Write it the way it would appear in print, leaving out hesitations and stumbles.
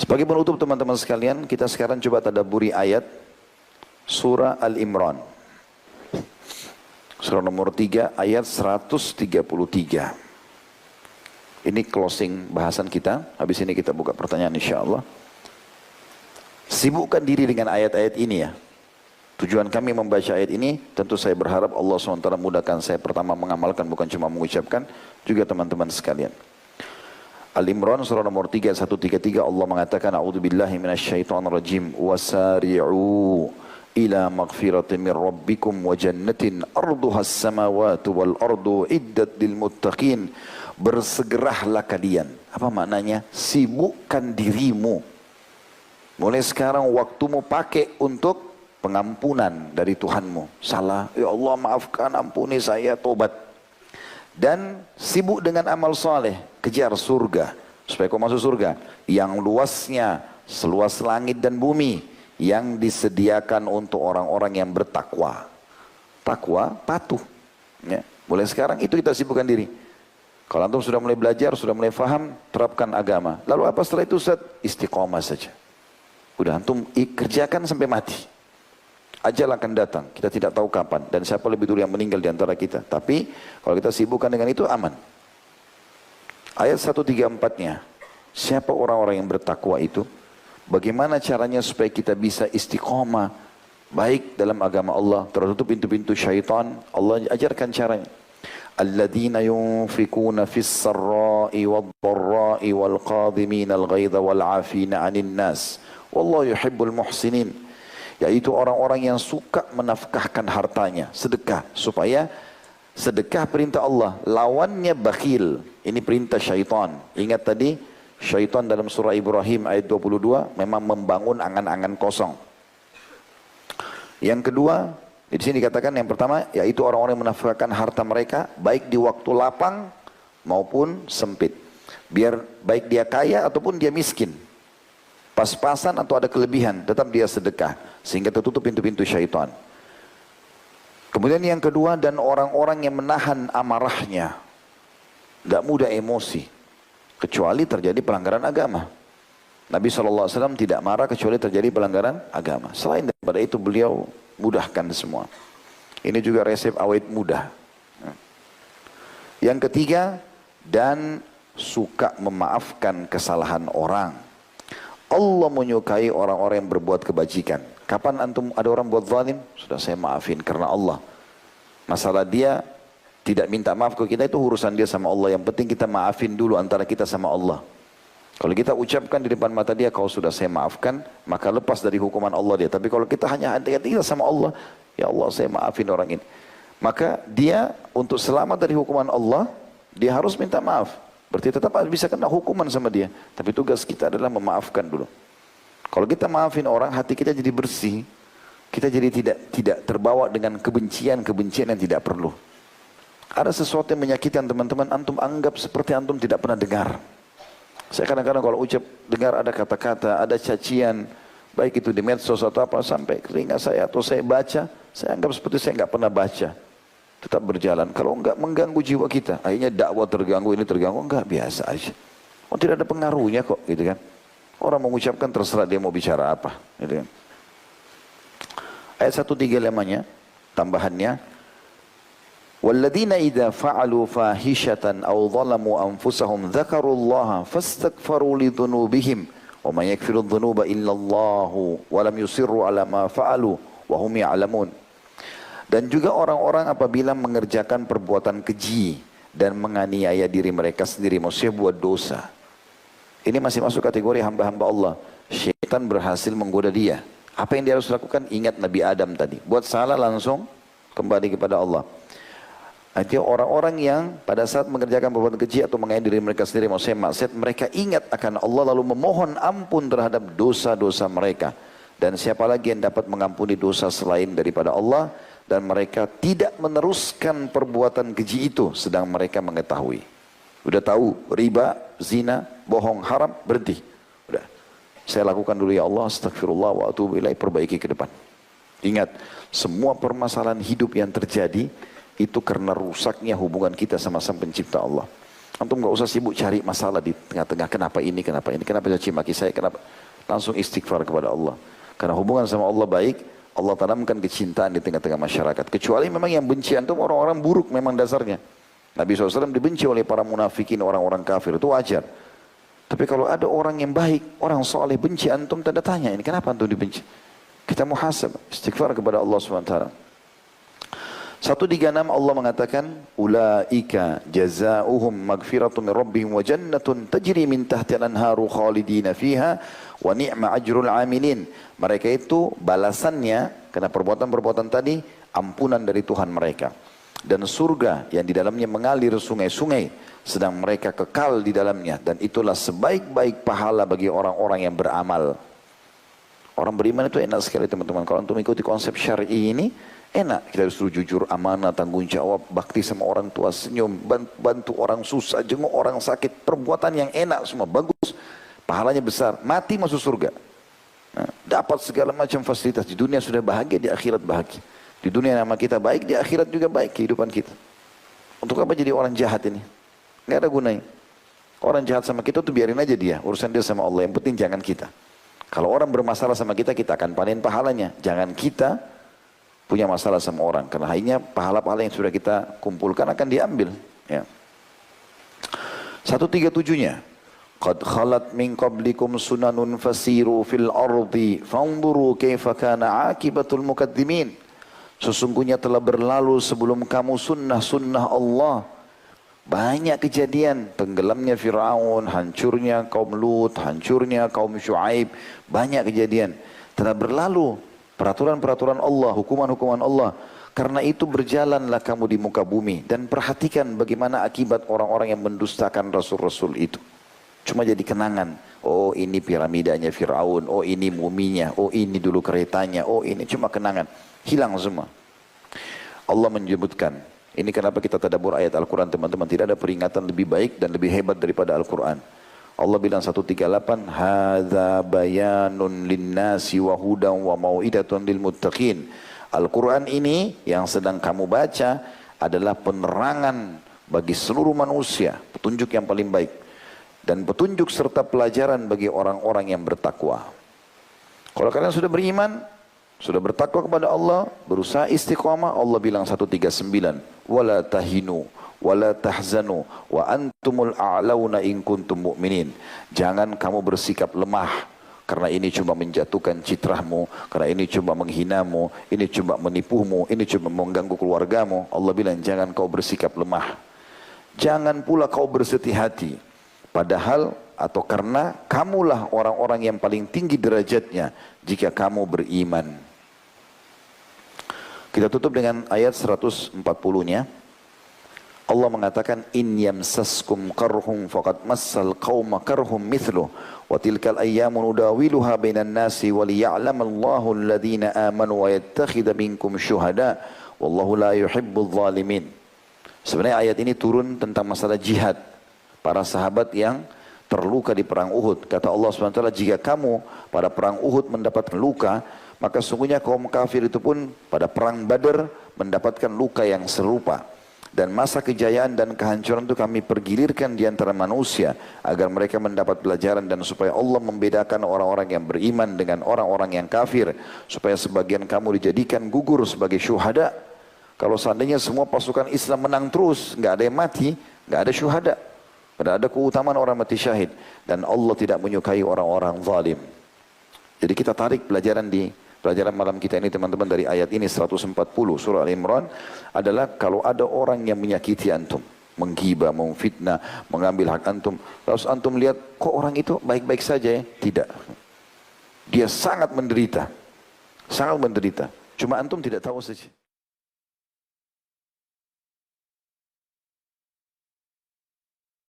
Sebagai penutup teman-teman sekalian, kita sekarang coba tadabburi ayat surah Al-Imran. Surah nomor 3 ayat 133. Ini closing bahasan kita. Habis ini kita buka pertanyaan insyaAllah. Sibukkan diri dengan ayat-ayat ini ya. Tujuan kami membaca ayat ini, tentu saya berharap Allah SWT mudahkan saya pertama mengamalkan, bukan cuma mengucapkan, juga teman-teman sekalian. Al-Imran surah nomor 3 133 Allah mengatakan a'udzubillahi minasyaitonirrajim wasari'u ila maghfiratin min rabbikum wa jannatin arduhas samawati wal ardu iddat lil muttaqin. Bersegeralah kalian. Apa maknanya? Sibukkan dirimu. Mulai sekarang waktumu pakai untuk pengampunan dari Tuhanmu. Salah, ya Allah maafkan, ampuni saya, tobat. Dan sibuk dengan amal soleh, kejar surga, supaya kau masuk surga yang luasnya seluas langit dan bumi, yang disediakan untuk orang-orang yang bertakwa. Takwa, patuh. Ya. Mulai sekarang itu kita sibukkan diri. Kalau antum sudah mulai belajar, sudah mulai faham, terapkan agama. Lalu apa setelah itu Ustaz? Istiqomah saja. Udah antum kerjakan sampai mati. Ajal akan datang, kita tidak tahu kapan dan siapa lebih dulu yang meninggal di antara kita. Tapi kalau kita sibukkan dengan itu aman. Ayat 134-nya, siapa orang-orang yang bertakwa itu? Bagaimana caranya supaya kita bisa istiqomah baik dalam agama Allah, tertutup pintu-pintu syaitan? Allah ajarkan caranya. Alladzina yunfikuna fis sarra'i wad-dharra'i wal qadhimina al-ghaidha wal 'afina 'anil nas. Wallahu yuhibbul muhsinin. Yaitu orang-orang yang suka menafkahkan hartanya, sedekah, supaya sedekah perintah Allah, lawannya bakhil. Ini perintah syaitan. Ingat tadi, syaitan dalam surah Ibrahim ayat 22 memang membangun angan-angan kosong. Yang kedua, di sini dikatakan yang pertama, yaitu orang-orang yang menafkahkan harta mereka, baik di waktu lapang maupun sempit. Biar baik dia kaya ataupun dia miskin. Pas-pasan atau ada kelebihan, tetap dia sedekah. Sehingga tertutup pintu-pintu syaitan. Kemudian yang kedua, dan orang-orang yang menahan amarahnya. Tidak mudah emosi. Kecuali terjadi pelanggaran agama. Nabi SAW tidak marah kecuali terjadi pelanggaran agama. Selain daripada itu beliau mudahkan semua. Ini juga resep awet muda. Yang ketiga, dan suka memaafkan kesalahan orang. Allah menyukai orang-orang yang berbuat kebajikan. Kapan antum ada orang buat zalim? Sudah saya maafin karena Allah. Masalah dia tidak minta maaf ke kita itu urusan dia sama Allah. Yang penting kita maafin dulu antara kita sama Allah. Kalau kita ucapkan di depan mata dia, kalau sudah saya maafkan, maka lepas dari hukuman Allah dia. Tapi kalau kita hanya hati-hati sama Allah, ya Allah saya maafin orang ini. Maka dia untuk selamat dari hukuman Allah, dia harus minta maaf. Berarti tetap bisa kena hukuman sama dia. Tapi tugas kita adalah memaafkan dulu. Kalau kita maafin orang, hati kita jadi bersih. Kita jadi tidak terbawa dengan kebencian-kebencian yang tidak perlu. Ada sesuatu yang menyakitkan teman-teman, antum anggap seperti antum tidak pernah dengar. Saya kadang-kadang kalau ucap dengar ada kata-kata, ada cacian, baik itu di medsos atau apa, sampai telinga saya atau saya baca, saya anggap seperti saya nggak pernah baca. Tetap berjalan. Kalau enggak mengganggu jiwa kita, akhirnya dakwah terganggu, ini terganggu, enggak, biasa aja. Oh tidak ada pengaruhnya kok, gitu kan. Orang mengucapkan terserah dia mau bicara apa, gitu kan. Ayat 135-nya, tambahannya, walladzina idza fa'alu fahishatan aw zalamu anfusahum dzakarullaha fastaghfaru lidzunubihim wa may yaghfiru dzunuba illallahu wa lam yusirru ala ma fa'alu wa hum ya'lamun. Dan juga orang-orang apabila mengerjakan perbuatan keji dan menganiaya diri mereka sendiri, maksudnya buat dosa. Ini masih masuk kategori hamba-hamba Allah. Syaitan berhasil menggoda dia. Apa yang dia harus lakukan? Ingat Nabi Adam tadi. Buat salah langsung kembali kepada Allah. Artinya orang-orang yang pada saat mengerjakan perbuatan keji atau menganiaya diri mereka sendiri, maksudnya maksiat, mereka ingat akan Allah lalu memohon ampun terhadap dosa-dosa mereka. Dan siapa lagi yang dapat mengampuni dosa selain daripada Allah? Dan mereka tidak meneruskan perbuatan keji itu sedang mereka mengetahui. Udah tahu riba, zina, bohong, haram, berhenti. Udah. Saya lakukan dulu ya Allah, astagfirullah wa atubu ilaih, perbaiki ke depan. Ingat, semua permasalahan hidup yang terjadi itu karena rusaknya hubungan kita sama Sang Pencipta Allah. Antum nggak usah sibuk cari masalah di tengah-tengah. Kenapa ini, kenapa ini, kenapa caci maki saya, kenapa. Langsung istighfar kepada Allah. Karena hubungan sama Allah baik, Allah tanamkan kecintaan di tengah-tengah masyarakat. Kecuali memang yang benci antum orang-orang buruk memang dasarnya. Nabi SAW dibenci oleh para munafikin, orang-orang kafir, itu wajar. Tapi kalau ada orang yang baik, orang soleh benci antum, tanda tanya, ini kenapa antum dibenci? Kita muhasab, istighfar kepada Allah SWT. 136 Allah mengatakan, ulaika jazaohum magfiratun min rabbihim wa jannatun tajri min tahtiha al-anharu khalidina fiha wa ni'ma ajrul amilin. Mereka itu balasannya karena perbuatan-perbuatan tadi, ampunan dari Tuhan mereka. Dan surga yang di dalamnya mengalir sungai-sungai, sedang mereka kekal di dalamnya. Dan itulah sebaik-baik pahala bagi orang-orang yang beramal. Orang beriman itu enak sekali teman-teman. Kalau untuk mengikuti konsep syar'i ini, enak. Kita disuruh jujur, amanah, tanggung jawab, bakti sama orang tua, senyum, bantu orang susah, jenguk orang sakit. Perbuatan yang enak semua, bagus. Pahalanya besar, mati masuk surga. Nah, dapat segala macam fasilitas. Di dunia sudah bahagia, di akhirat bahagia. Di dunia nama kita baik, di akhirat juga baik kehidupan kita. Untuk apa jadi orang jahat ini? Nggak ada gunanya. Orang jahat sama kita tuh biarin aja dia. Urusan dia sama Allah. Yang penting jangan kita. Kalau orang bermasalah sama kita, kita akan panen pahalanya. Jangan kita punya masalah sama orang. Karena akhirnya pahala-pahala yang sudah kita kumpulkan akan diambil. Ya. 137-nya. Qad khalat min qablikum sunanun fasiru fil ardi fanzuru kaifa kana akibatul mukadzimin. Sesungguhnya telah berlalu sebelum kamu sunnah-sunnah Allah. Banyak kejadian, tenggelamnya Fir'aun, hancurnya kaum Lut, hancurnya kaum Syuaib. Banyak kejadian. Telah berlalu peraturan-peraturan Allah, hukuman-hukuman Allah. Karena itu berjalanlah kamu di muka bumi. Dan perhatikan bagaimana akibat orang-orang yang mendustakan Rasul-Rasul itu. Cuma jadi kenangan. Oh ini piramidanya Fir'aun, oh ini muminya, oh ini dulu keretanya, oh ini cuma kenangan. Hilang semua. Allah menyebutkan, ini kenapa kita tadabbur ayat Al-Quran teman-teman, tidak ada peringatan lebih baik dan lebih hebat daripada Al-Quran. Allah bilang 138, hadza bayanun linnasi wa hudan wa mau'idatun lil muttaqin. Al-Quran ini yang sedang kamu baca adalah penerangan bagi seluruh manusia, petunjuk yang paling baik. Dan petunjuk serta pelajaran bagi orang-orang yang bertakwa. Kalau kalian sudah beriman, sudah bertakwa kepada Allah, berusaha istiqamah, Allah bilang 139, wala tahinu wala tahzanu wa antumul a'launa in kuntum mu'minin. Jangan kamu bersikap lemah karena ini cuma menjatuhkan citrahmu, karena ini cuma menghinamu, ini cuma menipumu, ini cuma mengganggu keluargamu. Allah bilang jangan kau bersikap lemah. Jangan pula kau bersedih hati. Padahal atau karena kamulah orang-orang yang paling tinggi derajatnya jika kamu beriman. Kita tutup dengan ayat 140-nya. Allah mengatakan in yamsaskum qarhum faqad massal qauma karhum mithluh wa tilkal ayyamu nudawiluha bainan nasi wa liya'lamallahu alladhina amanu wa yattakhidha minkum syuhada wallahu la yuhibbudz zalimin. Sebenarnya ayat ini turun tentang masalah jihad. Para sahabat yang terluka di perang Uhud. Kata Allah SWT, jika kamu pada perang Uhud mendapatkan luka, maka sungguhnya kaum kafir itu pun pada perang Badar mendapatkan luka yang serupa. Dan masa kejayaan dan kehancuran itu kami pergilirkan di antara manusia agar mereka mendapat pelajaran dan supaya Allah membedakan orang-orang yang beriman dengan orang-orang yang kafir. Supaya sebagian kamu dijadikan gugur sebagai syuhada. Kalau seandainya semua pasukan Islam menang terus, nggak ada yang mati, nggak ada syuhada. Padahal ada keutamaan orang mati syahid. Dan Allah tidak menyukai orang-orang zalim. Jadi kita tarik pelajaran di pelajaran malam kita ini teman-teman dari ayat ini 140 surah Al-Imran adalah kalau ada orang yang menyakiti antum, menggibah, memfitnah, mengambil hak antum, lalu antum lihat kok orang itu baik-baik saja ya? Tidak. Dia sangat menderita. Sangat menderita. Cuma antum tidak tahu saja.